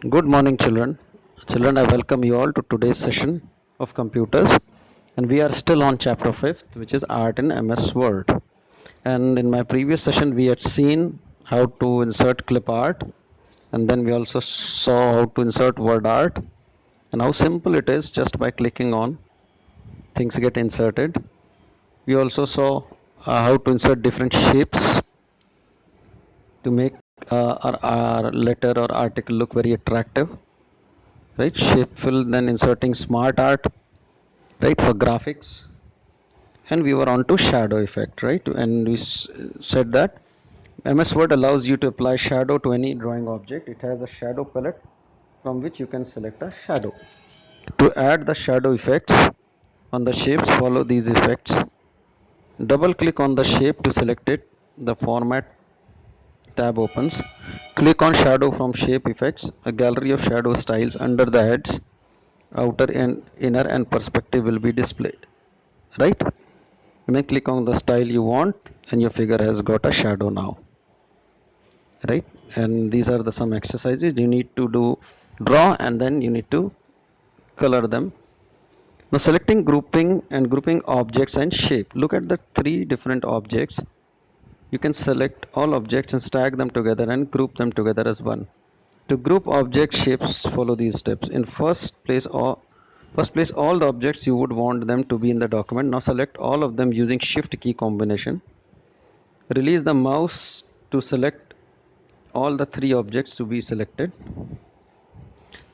Good morning, children. Children, I welcome you all to today's session of computers. And we are still on chapter 5th, which is art in MS Word. And in my previous session, we had seen how to insert clip art. And then we also saw how to insert word art and how simple it is just by clicking on things get inserted. We also saw how to insert different shapes to make our letter or article look very attractive, right? Shapefill, then inserting smart art, right, for graphics. And we were on to shadow effect, right? And we said that MS Word allows you to apply shadow to any drawing object. It has a shadow palette from which you can select a shadow. To add the shadow effects on the shapes, follow these effects. Double click on the shape to select it. The format tab opens. Click on shadow from shape effects. A gallery of shadow styles under the heads, outer and inner and perspective will be displayed, right? And then click on the style you want and your figure has got a shadow now, right? And these are the some exercises you need to do. Draw and then you need to color them. Now selecting grouping and grouping objects and shape, look at the three different objects. You can select all objects and stack them together and group them together as one. To group object shapes, follow these steps. In first place all the objects you would want them to be in the document. Now select all of them using shift key combination. Release the mouse to select all the three objects to be selected.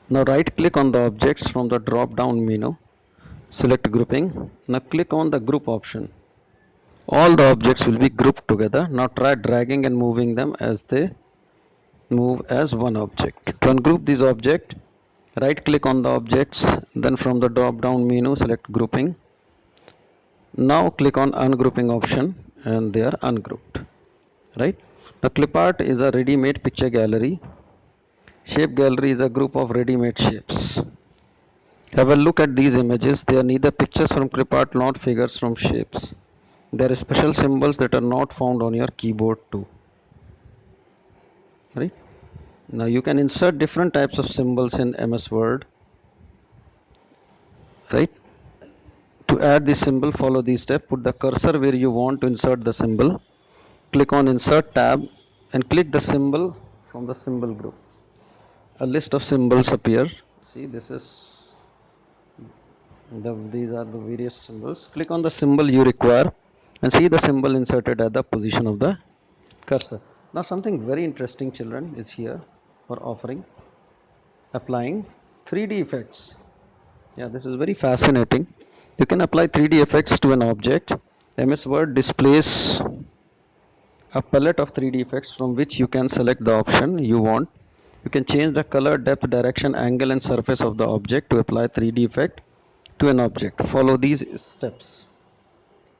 Now right click on the objects from the drop down menu. Select grouping. Now click on the group option. All the objects will be grouped together. Now try dragging and moving them as they move as one object. To ungroup this object, right click on the objects, then from the drop down menu select grouping. Now click on ungrouping option and they are ungrouped, right? Now clip art is a ready-made picture gallery. Shape gallery is a group of ready-made shapes. Have a look at these images. They are neither pictures from clip art nor figures from shapes. There are special symbols that are not found on your keyboard too, right? Now you can insert different types of symbols in MS Word, right? To add the symbol, follow these steps. Put the cursor where you want to insert the symbol. Click on Insert tab and click the symbol from the symbol group. A list of symbols appear. See, these are the various symbols. Click on the symbol you require and see the symbol inserted at the position of the cursor. Now something very interesting, children, is here for offering applying 3D effects. Yeah, this is very fascinating. You can apply 3D effects to an object. MS Word displays a palette of 3D effects from which you can select the option you want. You can change the color, depth, direction, angle and surface of the object to apply 3D effect to an object. Follow these steps.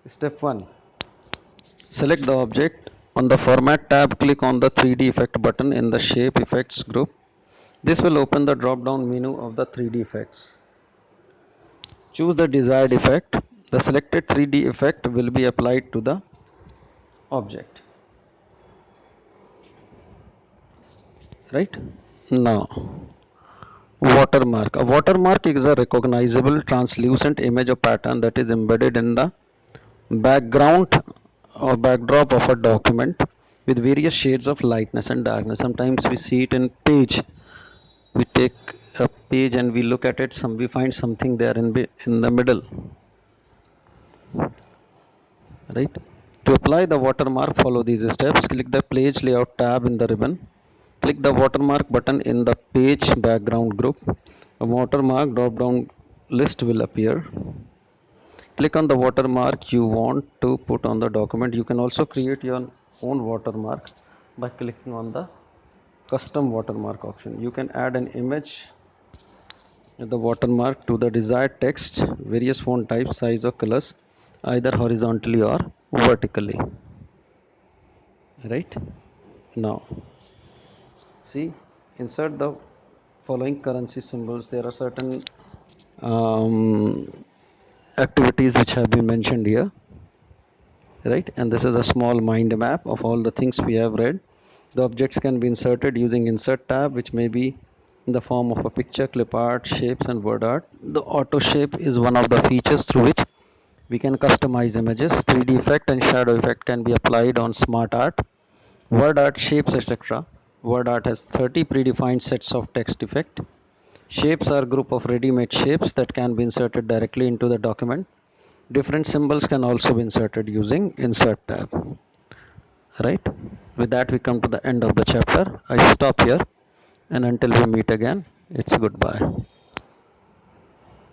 Step 1. Select the object. On the Format tab, click on the 3D effect button in the Shape Effects group. This will open the drop down menu of the 3D effects. Choose the desired effect. The selected 3D effect will be applied to the object. Right? Now, watermark. A watermark is a recognizable translucent image or pattern that is embedded in the background or backdrop of a document with various shades of lightness and darkness. Sometimes we see it in page. We take a page and we look at it. We find something there in the middle, right? To apply the watermark, follow these steps. Click the page layout tab in the ribbon. Click the watermark button in the page background group. A watermark drop down list will appear. Click on the watermark you want to put on the document. You can also create your own watermark by clicking on the custom watermark option. You can add an image with the watermark to the desired text, various font types, size or colors, either horizontally or vertically. Right? Now, see, insert the following currency symbols. There are certain um, activities which have been mentioned here, right? And this is a small mind map of all the things we have read. The objects can be inserted using insert tab, which may be in the form of a picture, clip art, shapes, and word art. The auto shape is one of the features through which we can customize images. 3D effect and shadow effect can be applied on smart art, word art, shapes, etc. Word art has 30 predefined sets of text effect. Shapes are a group of ready-made shapes that can be inserted directly into the document. Different symbols can also be inserted using Insert tab. Right? With that, we come to the end of the chapter. I stop here, and until we meet again, it's goodbye.